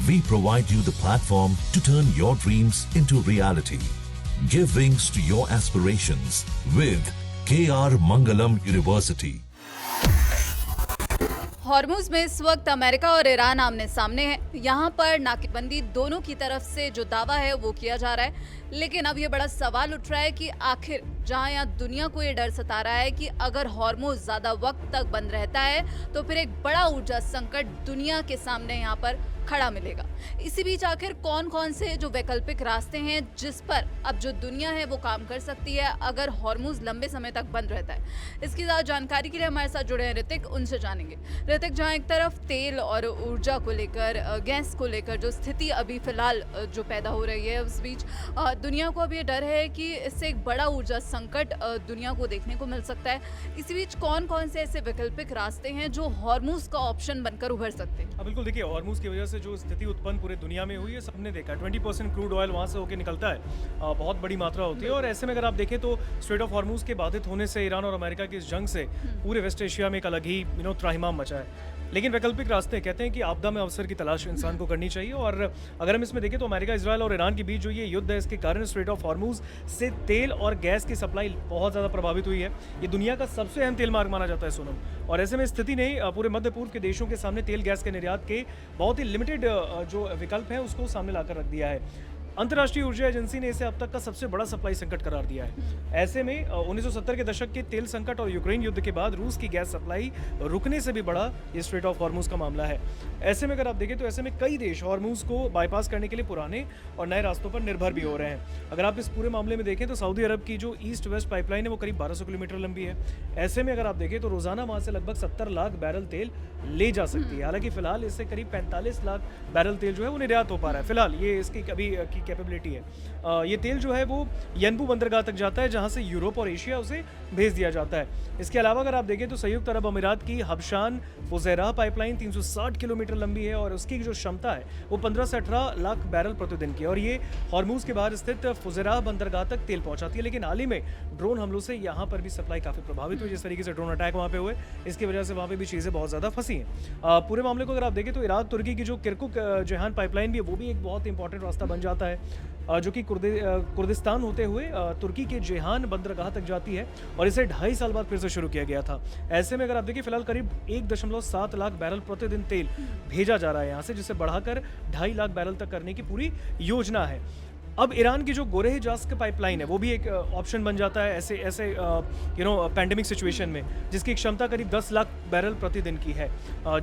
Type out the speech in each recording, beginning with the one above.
we provide you the platform to turn your dreams into reality. Give wings to your aspirations with KR Mangalam University. Hormuz में इस वक्त America और Iran आमने सामने है। यहाँ पर नाकेबंदी दोनों की तरफ से जो दावा है वो किया जा रहा है, लेकिन अब ये बड़ा सवाल उठ रहा है कि आखिर जहाँ यहाँ दुनिया को ये डर सता रहा है कि अगर हॉर्मुज ज़्यादा वक्त तक बंद रहता है तो फिर एक बड़ा ऊर्जा संकट दुनिया के सामने यहाँ पर खड़ा मिलेगा। इसी बीच आखिर कौन कौन से जो वैकल्पिक रास्ते हैं जिस पर अब जो दुनिया है वो काम कर सकती है अगर हॉर्मुज लंबे समय तक बंद रहता है, इसकी ज़्यादा जानकारी के लिए हमारे साथ जुड़े हैं ऋतिक, उनसे जानेंगे। ऋतिक, जहाँ एक तरफ तेल और ऊर्जा को लेकर, गैस को लेकर जो स्थिति अभी फिलहाल जो पैदा हो रही है, उस बीच दुनिया को अब ये डर है कि इससे एक बड़ा ऊर्जा संकट दुनिया को देखने को मिल सकता है। इसी बीच कौन कौन से ऐसे वैकल्पिक रास्ते हैं जो हॉर्मुज का ऑप्शन बनकर उभर सकते हैं? बिल्कुल, देखिए, हॉर्मुज की वजह से जो स्थिति उत्पन्न पूरे दुनिया में हुई है सबने देखा। 20% क्रूड ऑयल वहाँ से होकर निकलता है, बहुत बड़ी मात्रा होती है। और ऐसे में अगर आप देखें तो स्ट्रेट ऑफ हॉर्मुज के बाधित होने से ईरान और अमेरिका की इस जंग से पूरे वेस्ट एशिया में एक अलग ही त्राहिमाम मचा है। लेकिन वैकल्पिक रास्ते कहते हैं कि आपदा में अवसर की तलाश इंसान को करनी चाहिए। और अगर हम इसमें देखें तो अमेरिका, इजराइल और ईरान के बीच जो ये युद्ध है, इसके कारण स्ट्रेट ऑफ हॉर्मुज से तेल और गैस की सप्लाई बहुत ज़्यादा प्रभावित हुई है। ये दुनिया का सबसे अहम तेल मार्ग माना जाता है, सोनम। और ऐसे में स्थिति ने पूरे मध्य पूर्व के देशों के सामने तेल गैस के निर्यात के बहुत ही लिमिटेड जो विकल्प हैं उसको सामने लाकर रख दिया है। अंतर्राष्ट्रीय ऊर्जा एजेंसी ने इसे अब तक का सबसे बड़ा सप्लाई संकट करार दिया है। ऐसे में 1970 के दशक के तेल संकट और यूक्रेन युद्ध के बाद रूस की गैस सप्लाई रुकने से भी बड़ा ये स्ट्रेट ऑफ हॉर्मुज का मामला है। ऐसे में अगर आप देखें तो ऐसे में कई देश हॉर्मुज को बाईपास करने के लिए पुराने और नए रास्तों पर निर्भर भी हो रहे हैं। अगर आप इस पूरे मामले में देखें तो सऊदी अरब की जो ईस्ट वेस्ट पाइपलाइन है वो करीब 1200 किलोमीटर लंबी है। ऐसे में अगर आप देखें तो रोजाना वहाँ से लगभग 70 लाख बैरल तेल ले जा सकती है। हालांकि फिलहाल इससे करीब 45 लाख बैरल तेल जो है वो निर्यात हो पा रहा है। फिलहाल ये इसकी अभी की कैपेबिलिटी है। ये तेल जो है वो यनबू बंदरगाह तक जाता है, जहां से यूरोप और एशिया उसे भेज दिया जाता है। इसके अलावा अगर आप देखें तो संयुक्त अरब अमीरात की हबशान फुजैराह पाइपलाइन 360 किलोमीटर लंबी है और उसकी जो क्षमता है वो 15 से 18 लाख बैरल प्रतिदिन की है। और ये हॉर्मुज के बाहर स्थित फुजैराह बंदरगाह तक तेल पहुंचाती है। लेकिन हाल ही में ड्रोन हमलों से यहाँ पर भी सप्लाई काफी प्रभावित हुई। जिस तरीके से ड्रोन अटैक वहाँ पे हुए, इसकी वजह से वहाँ पे भी चीजें बहुत ज्यादा फंसी हैं। पूरे मामले को अगर आप देखें तो इराक तुर्की की जो किरकुक जेहान पाइपलाइन भी है वो भी एक बहुत इंपॉर्टेंट रास्ता बन जाता है, जो कि कुर्दिस्तान होते हुए तुर्की के जेहान बंदरगाह तक जाती है और इसे 2.5 साल बाद फिर से शुरू किया गया था। ऐसे में अगर आप देखिए फिलहाल करीब 1.7 लाख बैरल प्रतिदिन तेल भेजा जा रहा है यहाँ से, जिसे बढ़ाकर 2.5 लाख बैरल तक करने की पूरी योजना है। अब ईरान की जो गोरेह जास्क पाइपलाइन है वो भी एक ऑप्शन बन जाता है ऐसे पैंडेमिक सिचुएशन में, जिसकी क्षमता करीब 10 लाख बैरल प्रतिदिन की है।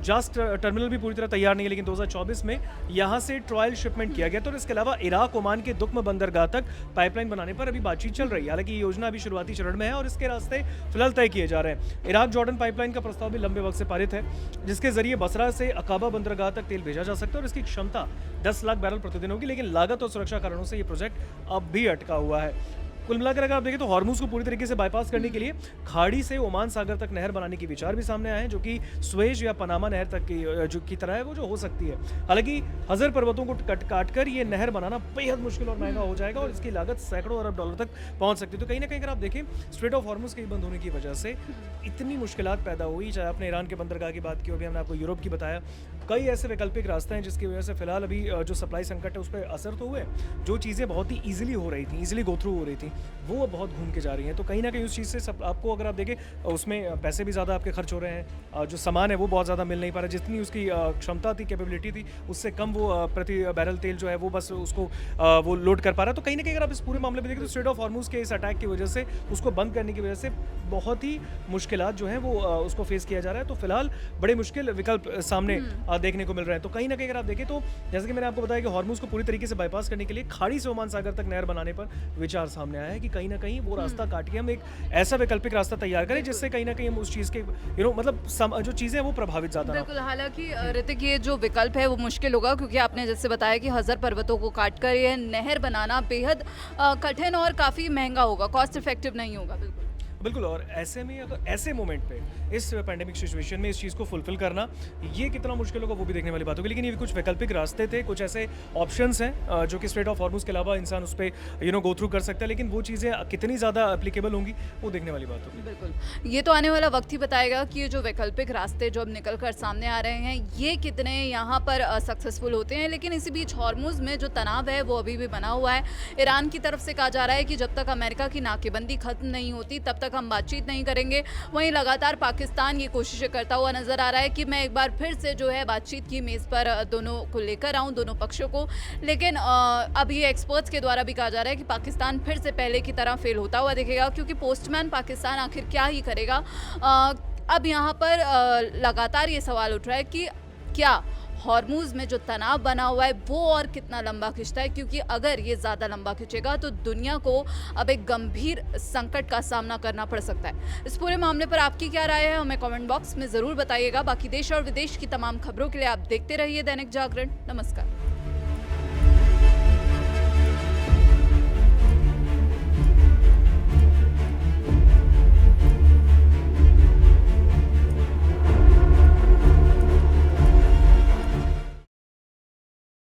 जास्क टर्मिनल भी पूरी तरह तैयार नहीं है, लेकिन 2024 में यहाँ से ट्रायल शिपमेंट किया गया। तो इसके अलावा इराक ओमान के दुक्म बंदरगाह तक पाइपलाइन बनाने पर अभी बातचीत चल रही है। हालांकि ये योजना अभी शुरुआती चरण में है और इसके रास्ते फिलहाल तय किए जा रहे हैं। इराक जॉर्डन पाइपलाइन का प्रस्ताव भी लंबे वक्त से पारित है, जिसके जरिए बसरा से अकाबा बंदरगाह तक तेल भेजा जा सकता है और इसकी क्षमता 10 लाख बैरल प्रतिदिन होगी। लेकिन लागत और सुरक्षा कारणों से प्रोजेक्ट अब भी अटका हुआ है। कुल मिलाकर अगर आप देखें तो हॉर्मुज को पूरी तरीके से बाईपास करने के लिए खाड़ी से ओमान सागर तक नहर बनाने की विचार भी सामने आए हैं, जो कि स्वेज या पनामा नहर तक की तरह है, वो जो हो सकती है। हालांकि हज़र पर्वतों को काटकर ये नहर बनाना बेहद मुश्किल और महंगा हो जाएगा और इसकी लागत सैकड़ों अरब डॉलर तक पहुंच सकती है। तो कहीं ना कहीं अगर आप देखें स्ट्रेट ऑफ हॉर्मुज के बंद होने की वजह से इतनी मुश्किलात पैदा हुई। चाहे आपने ईरान के बंदरगाह की बात की हो, अभी हमने आपको यूरोप की बताया, कई ऐसे वैकल्पिक रास्ते हैं जिसकी वजह से फिलहाल अभी जो सप्लाई संकट है उस पर असर तो हुए। जो चीज़ें बहुत ही ईजिली हो रही थी, ईजिली गो थ्रू हो रही थी, वो बहुत घूम के जा रही हैं। तो कहीं ना कहीं उस चीज़ से आपको अगर आप देखें उसमें पैसे भी ज़्यादा आपके खर्च हो रहे हैं, जो सामान है वो बहुत ज़्यादा मिल नहीं पा रहा। जितनी उसकी क्षमता थी, कैपेबिलिटी थी, उससे कम वो प्रति बैरल तेल जो है वो बस उसको वो लोड कर पा रहा है। तो कहीं ना कहीं अगर आप इस पूरे मामले में देखें तो स्ट्रेट ऑफ हॉर्मुज के इस अटैक की वजह से, उसको बंद करने की वजह से बहुत ही मुश्किलात जो हैं वो उसको फेस किया जा रहा है। तो फिलहाल बड़े मुश्किल विकल्प सामने देखने को मिल रहे हैं। तो कहीं ना कहीं अगर आप देखें तो जैसे कि मैंने आपको बताया कि हॉर्मुज को पूरी तरीके से बाईपास करने के लिए खाड़ी से ओमान सागर तक नहर बनाने पर विचार सामने आया है कि कहीं ना कहीं वो रास्ता काट के हम एक ऐसा वैकल्पिक रास्ता तैयार करें जिससे कहीं ना कहीं हम उस चीज़ के मतलब जो चीज़ें हैं वो प्रभावित ज़्यादा ना हो। बिल्कुल, हालांकि ऋतिक ये जो विकल्प है वो मुश्किल होगा, क्योंकि आपने जैसे बताया कि हज़र पर्वतों को काटकर ये नहर बनाना बेहद कठिन और काफ़ी महंगा होगा, कॉस्ट इफेक्टिव नहीं होगा। बिल्कुल बिल्कुल, और ऐसे में अगर ऐसे मोमेंट पे इस पैंडेमिक सिचुएशन में इस चीज़ को फुलफिल करना ये कितना मुश्किल होगा वो भी देखने वाली बात होगी। लेकिन ये कुछ वैकल्पिक रास्ते थे, कुछ ऐसे ऑप्शंस हैं जो कि स्ट्रेट ऑफ हॉर्मुज़ के अलावा इंसान उस पे गो थ्रू कर सकता है, लेकिन वो चीज़ें कितनी ज़्यादा एप्लीकेबल होंगी वो देखने वाली बात होगी। बिल्कुल, ये तो आने वाला वक्त ही बताएगा कि ये जो वैकल्पिक रास्ते जो अब निकल कर सामने आ रहे हैं ये कितने यहाँ पर सक्सेसफुल होते हैं। लेकिन इसी बीच हॉर्मुज़ में जो तनाव है वो अभी भी बना हुआ है। ईरान की तरफ से कहा जा रहा है कि जब तक अमेरिका की नाकेबंदी खत्म नहीं होती तब तक हम बातचीत नहीं करेंगे। वहीं लगातार पाकिस्तान ये कोशिशें करता हुआ नजर आ रहा है कि मैं एक बार फिर से जो है बातचीत की मेज़ पर दोनों को लेकर आऊं, दोनों पक्षों को। लेकिन अब ये एक्सपर्ट्स के द्वारा भी कहा जा रहा है कि पाकिस्तान फिर से पहले की तरह फेल होता हुआ दिखेगा, क्योंकि पोस्टमैन पाकिस्तान आखिर क्या ही करेगा। अब यहाँ पर लगातार ये सवाल उठ रहा है कि क्या हॉर्मुज़ में जो तनाव बना हुआ है वो और कितना लंबा खिंचता है, क्योंकि अगर ये ज़्यादा लंबा खिंचेगा तो दुनिया को अब एक गंभीर संकट का सामना करना पड़ सकता है। इस पूरे मामले पर आपकी क्या राय है हमें कमेंट बॉक्स में ज़रूर बताइएगा। बाकी देश और विदेश की तमाम खबरों के लिए आप देखते रहिए दैनिक जागरण। नमस्कार।